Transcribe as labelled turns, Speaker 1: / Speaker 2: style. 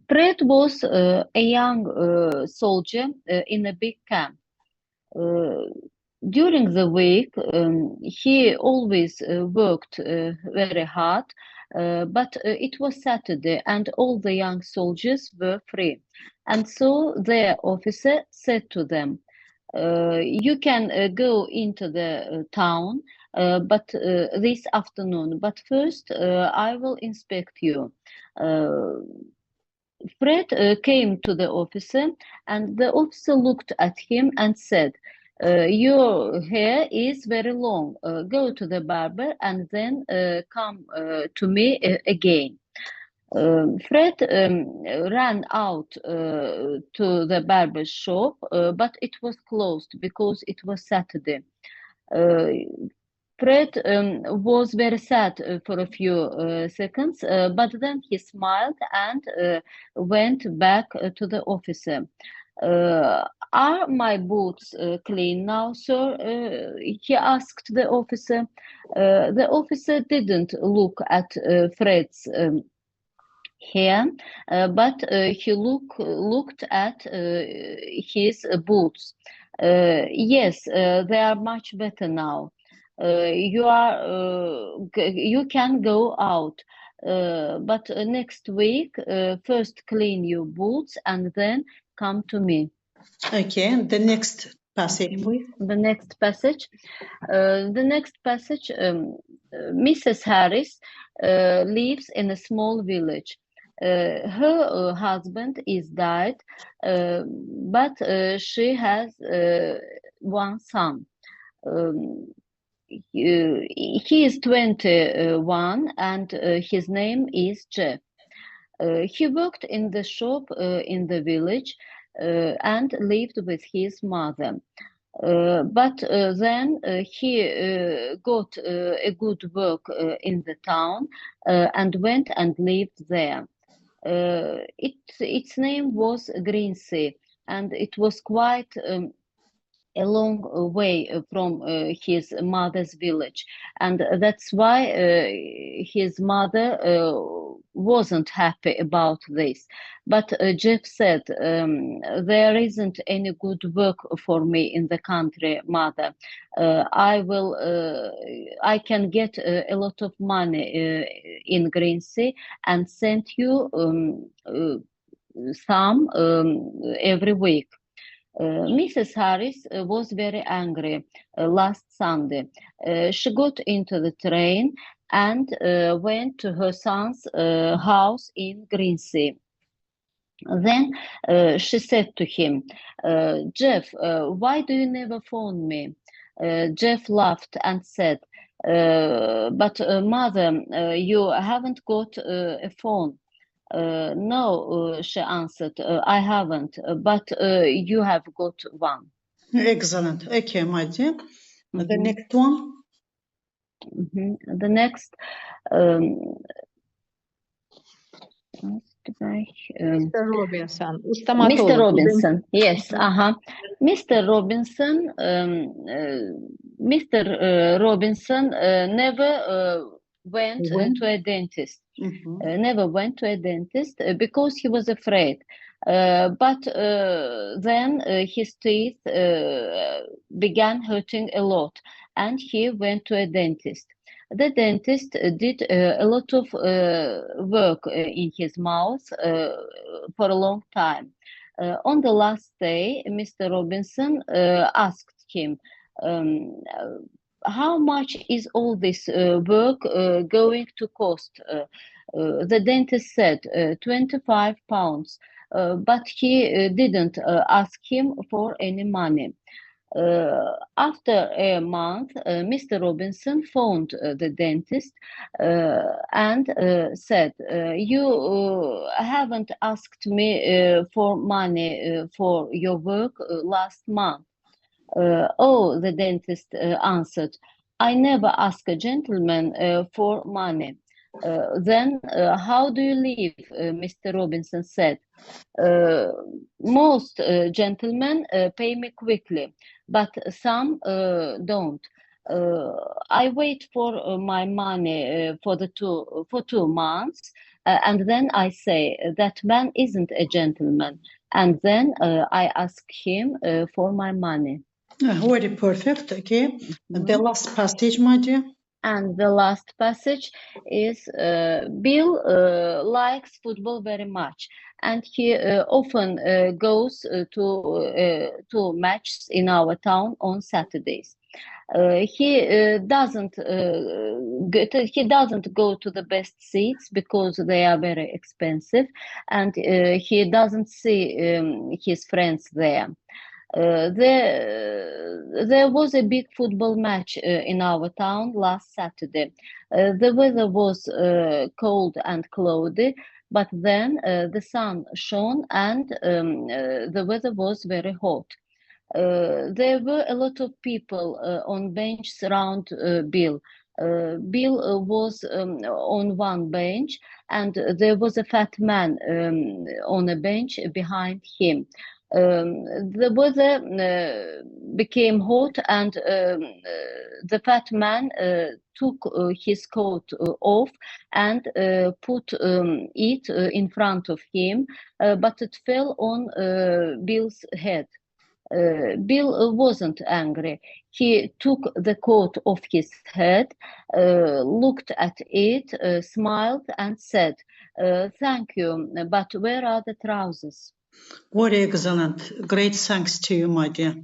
Speaker 1: Fred was a young soldier in a big camp. During the week, he always worked very hard, but it was Saturday and all the young soldiers were free. And so their officer said to them, you can go into the town but this afternoon, but first I will inspect you. Uh, Fred came to the officer, and the officer looked at him and said, your hair is very long. Go to the barber and then come to me again. Fred ran out to the barber's shop, but it was closed because it was Saturday. Fred was very sad for a few seconds, but then he smiled and went back to the officer. Are my boots clean now, sir? He asked the officer. The officer didn't look at Fred's hair, but he looked at his boots. Yes, they are much better now. You can go out, but next week first clean your boots and then come to me.
Speaker 2: Okay, the next passage, please.
Speaker 1: The next passage. Mrs. Harris lives in a small village. Her husband is died, but she has one son. He is 21 and his name is Jeff. He worked in the shop in the village and lived with his mother. But then he got a good work in the town and went and lived there. Its name was Greensea, and it was quite a long way from his mother's village, and that's why his mother wasn't happy about this. But Jeff said, there isn't any good work for me in the country, mother. I can get a lot of money in Greensea and send you some every week. Mrs. Harris was very angry last Sunday. She got into the train and went to her son's house in Greensea. Then she said to him, Jeff, why do you never phone me? Jeff laughed and said, but mother, you haven't got a phone. No, she answered, I haven't, but you have got one.
Speaker 2: Excellent. Okay, my dear. The next one.
Speaker 1: The next.
Speaker 3: Mr. Robinson.
Speaker 1: Mr. Robinson, yes. Mr. Robinson. Mr. Robinson never went to a dentist. Never went to a dentist because he was afraid. But then his teeth began hurting a lot, and he went to a dentist. The dentist did a lot of work in his mouth for a long time. On the last day, Mr. Robinson asked him, how much is all this work going to cost? The dentist said 25 pounds, but he didn't ask him for any money. After a month, Mr. Robinson phoned the dentist and said, you haven't asked me for money for your work last month. Oh, the dentist answered, I never ask a gentleman for money. Then how do you live? Mr. Robinson said. Most gentlemen pay me quickly, but some don't. I wait for my money for 2 months, And then I say, that man isn't a gentleman. And then I ask him for my money.
Speaker 2: Very perfect. Okay. The last passage, my dear.
Speaker 1: And the last passage is Bill likes football very much, and he often goes to matches in our town on Saturdays. He doesn't go to the best seats because they are very expensive, and he doesn't see his friends there. There was a big football match in our town last Saturday. The weather was cold and cloudy, but then the sun shone and the weather was very hot. There were a lot of people on benches around Bill. Bill was on one bench, and there was a fat man on a bench behind him. The weather became hot, and the fat man took his coat off and put it in front of him, but it fell on Bill's head. Bill wasn't angry. He took the coat off his head, looked at it, smiled, and said, "Thank you, but where are the trousers?"
Speaker 2: Very excellent. Great thanks to you, my dear.